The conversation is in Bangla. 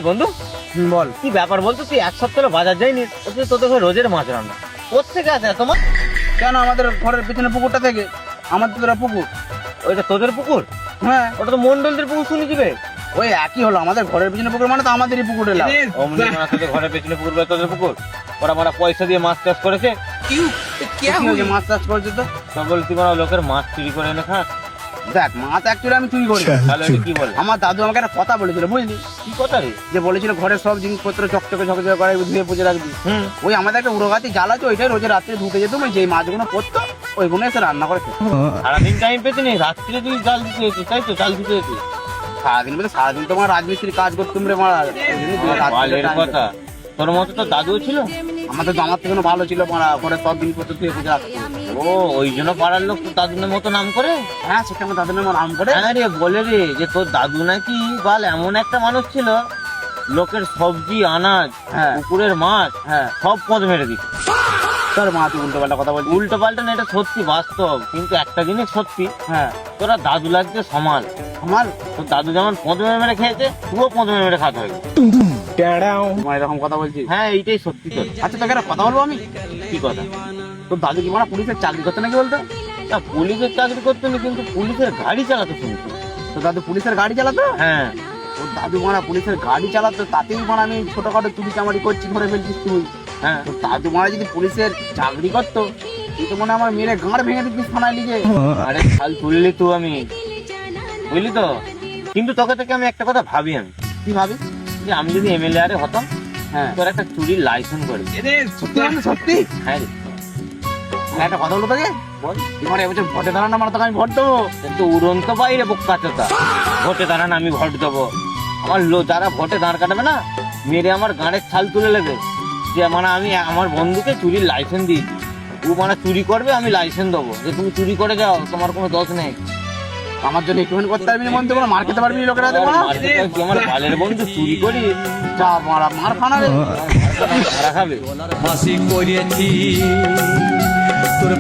বন্ধু বল কি ব্যাপার বলতো, তুই এক সপ্তাহ বাজার যাইনি, তোদের ঘরে রোজের মাছ রান্না কোত্থেকে আসে তোমার? কেন আমাদের ঘরের পিছনে পুকুরটা থেকে আমাদের তোরা পুকুর। ওইটা তোদের পুকুর? হ্যাঁ ওটা তো মন্ডলদের পুকুর শুনেছি বে। ওই একই হলো, আমাদের ঘরের পিছনে পুকুর মানে তো আমাদেরই পুকুর এলাম। অমনি মানে তোদের ঘরের পেছনে পুকুর বা তোদের পুকুর? ওরা মানে পয়সা দিয়ে মাছ চাষ করেছে। মাছ চাষ করছে তো সকল তুই মানে লোকের মাছ চুরি করে এনে খাস? দেখ, মাছ অ্যাকচুয়ালি আমি চুরি করি। তাহলে এটা কি বলে? আমার দাদু আমাকে একটা কথা বলেছিল বুঝলি, কি কথা রে? যে বলেছিল ঘরের সব জিনিসপত্র চকচকে ঝকঝকে করে ধুয়ে পুজো রাখবি। হুম, ওই আমাদের একটা উড়োগাতি জাল আছে, ওইটাই রোজে রাত্রে ধুতে যেত, ওই যে মাছগুলো পড়তো ওইগুলো এসে রান্না করে খেত। সারাদিন টাইম পেতে নেই, রাত্রে তুই জাল দিতে যেতিস, তাই তো? জাল দিতে যেতিস? সারাদিন বলতে সারাদিন তোমার রাজমিস্ত্রি কাজ করতুম রে মারা। বালের কথা, তোর মতো তো দাদুও ছিল। আমাদের তো আমার থেকে ভালো ছিল মারা, ঘরে সব জিনিসপত্র ধুয়ে পুজো রাখতো। ও ওই জন্য পাড়ার লোক তোর দাদুর মতো নাম করে? হ্যাঁ, সেটা আমার দাদুর নাম করে। হ্যাঁ রে, বলে রে যে তোর দাদু নাকি বাল এমন একটা মানুষ ছিল, লোকের সবজি আনাজ হ্যাঁ পুকুরের মাছ হ্যাঁ, সব পদ মেরে দিত। তোর মা তুই উল্টো পাল্টা কথা বলছিস। উল্টো পাল্টা না, এটা সত্যি বাস্তব। কিন্তু একটা জিনিস সত্যি, হ্যাঁ, তোরা দাদু লাগছে সমান। আমার তোর দাদু যেমন পদ মেরে মেরে খেয়েছে, তুইও পদ মেরে মেরে খাতে হবে। তোমার এরকম কথা বলছিস? হ্যাঁ এইটাই সত্যি। তোর আচ্ছা, তোকে একটা কথা বলবো আমি। কি কথা? তোর দাদু কি মারা পুলিশের চাকরি করতে নাকি বলতো? না, পুলিশের চাকরি করতো না, কিন্তু পুলিশের গাড়ি চালাতে শুনছি। তোর দাদু পুলিশের গাড়ি চালাতো? হ্যাঁ, তোর দাদু মারা পুলিশের গাড়ি চালাতো, তাতেই মারা আমি ছোটখাটো চুরি চামারি করছি ধরে ফেলছিস তুই। হ্যাঁ, তোর দাদু মারা যদি পুলিশের চাকরি করতো, তুই তো মনে হয় আমার মেরে গাঁড় ভেঙে দিতিস থানায় লিগে। আরে খাল তুললি তো আমি, বুঝলি তো? কিন্তু তোকে থেকে আমি একটা কথা ভাবি, আমি কি ভাবিস? যে আমি যদি এমএলএ আরে হতাম, হ্যাঁ, তোর একটা চুরির লাইসেন্স করে। সত্যি মানে সত্যি? হ্যাঁ রে, আর একটা কথা বলতো তোকে, বল। এবার এবছর ভোটে দাঁড়ানো মানে তোকে আমি ভোট দেবো। কিন্তু উড়ন্ত বাইরে বোকা চোতা, ভোটে দাঁড়ান আমি ভোট দেবো? আমার যারা ভোটে দাঁড় কাটাবে না, মেরে আমার গাঁড়ের ছাল তুলে নেবে। যে মানে আমি আমার বন্ধুকে চুরির লাইসেন্স দিয়েছি, ও মানে চুরি করবে, আমি লাইসেন্স দেবো যে তুমি চুরি করে যাও, তোমার কোনো দোষ নেই। আমার জন্য একটুখানি করতে পারবি না মন্ত্রী, কোনো মার খেতে পারবি না লোকেরা দেবো না। কি আমার বালের বন্ধু চুরি করি? যা মারা মার খানা রে। মারা খাবে। ফাঁসি করিয়েছি তোর